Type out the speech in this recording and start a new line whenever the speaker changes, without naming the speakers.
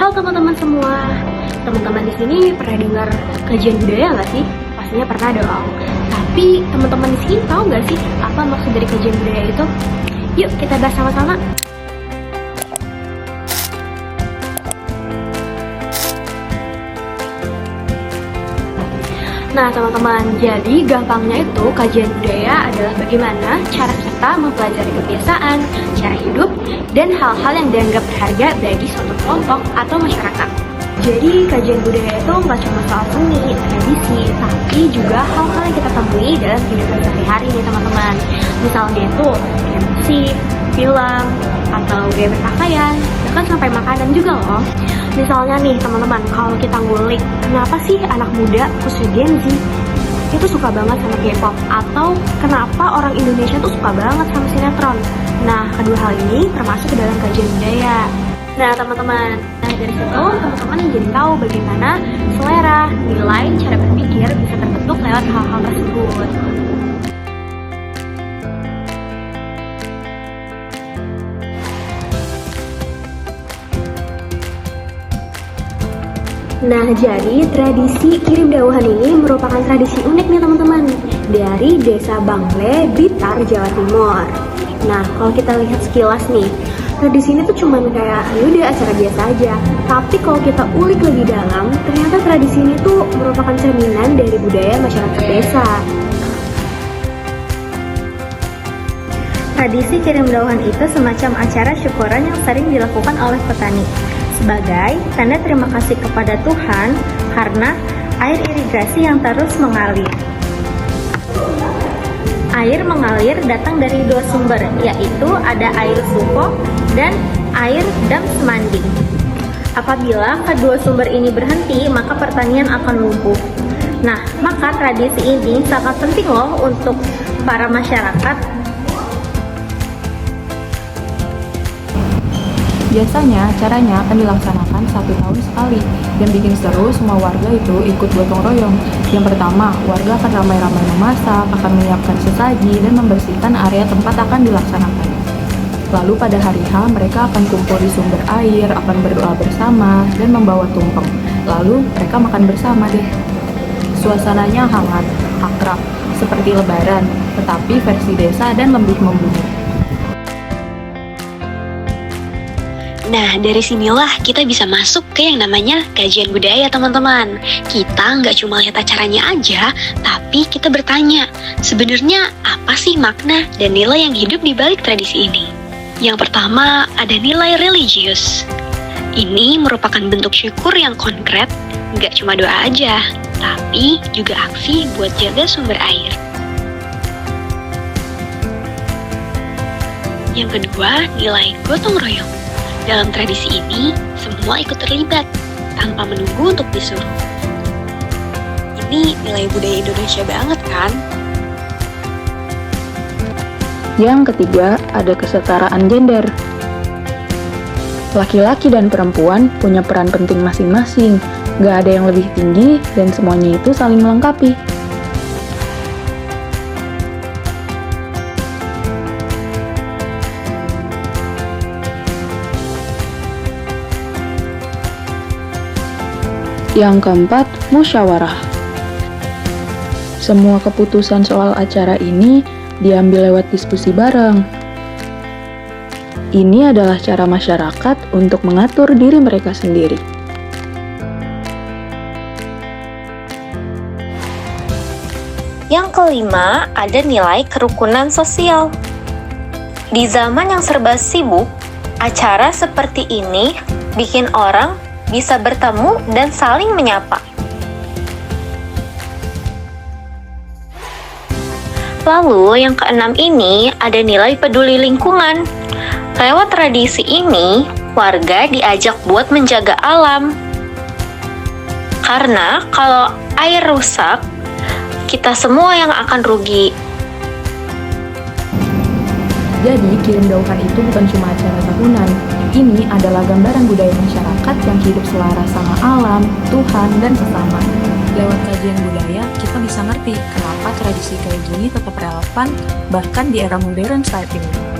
Halo teman-teman semua. Teman-teman di sini pernah dengar kajian budaya nggak sih? Pastinya pernah dong. Tapi teman-teman di sini tahu nggak sih apa maksud dari kajian budaya itu? Yuk kita bahas sama-sama. Nah teman-teman, jadi gampangnya itu kajian budaya adalah bagaimana cara kita mempelajari kebiasaan, cara hidup, dan hal-hal yang dianggap berharga bagi suatu kelompok atau masyarakat. Jadi kajian budaya itu nggak cuma soal seni, tradisi, tapi juga hal-hal yang kita temui dalam kehidupan sehari-hari nih teman-teman. Misalnya itu kayak musik, film, atau gaya berpakaian, bahkan sampai makanan juga loh. Misalnya nih teman-teman, kalau kita ngulik, kenapa sih anak muda, khususnya Gen Z, itu suka banget sama K-pop? Atau kenapa orang Indonesia tuh suka banget sama sinetron? Nah, kedua hal ini termasuk ke dalam kajian budaya. Nah teman-teman, dari situ teman-teman jadi tahu bagaimana selera, nilai, cara berpikir bisa terbentuk lewat hal-hal tersebut. Nah, jadi tradisi kirim dauhan ini merupakan tradisi unik nih teman-teman, dari Desa Bangle, Blitar, Jawa Timur. Nah, kalau kita lihat sekilas nih, tradisi ini tuh cuman kayak yaudah acara biasa aja. Tapi kalau kita ulik lebih dalam, ternyata tradisi ini tuh merupakan cerminan dari budaya masyarakat desa.
Tradisi kirim dauhan itu semacam acara syukuran yang sering dilakukan oleh petani sebagai tanda terima kasih kepada Tuhan karena air irigasi yang terus mengalir. Air mengalir datang dari dua sumber, yaitu ada air supo dan air dam semanding. Apabila kedua sumber ini berhenti, maka pertanian akan lumpuh. Nah, maka tradisi ini sangat penting loh untuk para masyarakat.
Biasanya acaranya akan dilaksanakan 1 tahun sekali dan bikin seru semua warga itu ikut gotong royong. Yang pertama, warga akan ramai-ramai memasak, akan menyiapkan sesaji dan membersihkan area tempat akan dilaksanakan. Lalu pada hari H mereka akan kumpul di sumber air, akan berdoa bersama dan membawa tumpeng. Lalu mereka makan bersama deh. Suasananya hangat, akrab, seperti lebaran, tetapi versi desa dan lebih membunuh.
Nah, dari sinilah kita bisa masuk ke yang namanya kajian budaya, teman-teman. Kita nggak cuma lihat acaranya aja, tapi kita bertanya, sebenarnya apa sih makna dan nilai yang hidup di balik tradisi ini? Yang pertama, ada nilai religius. Ini merupakan bentuk syukur yang konkret, nggak cuma doa aja, tapi juga aksi buat jaga sumber air. Yang kedua, nilai gotong royong. Dalam tradisi ini, semua ikut terlibat, tanpa menunggu untuk disuruh. Ini nilai budaya Indonesia banget kan?
Yang ketiga, ada kesetaraan gender. Laki-laki dan perempuan punya peran penting masing-masing, gak ada yang lebih tinggi dan semuanya itu saling melengkapi. Yang keempat, musyawarah. Semua keputusan soal acara ini diambil lewat diskusi bareng. Ini adalah cara masyarakat untuk mengatur diri mereka sendiri.
Yang kelima, ada nilai kerukunan sosial. Di zaman yang serba sibuk, acara seperti ini bikin orang bisa bertemu dan saling menyapa. Lalu yang keenam ini ada nilai peduli lingkungan. Lewat tradisi ini, warga diajak buat menjaga alam. Karena kalau air rusak, kita semua yang akan rugi.
Jadi, kirim dauhan itu bukan cuma acara tahunan. Ini adalah gambaran budaya masyarakat yang hidup selaras sama alam, Tuhan, dan sesama. Lewat kajian budaya, kita bisa ngerti kenapa tradisi kayak gini tetap relevan bahkan di era modern saat ini.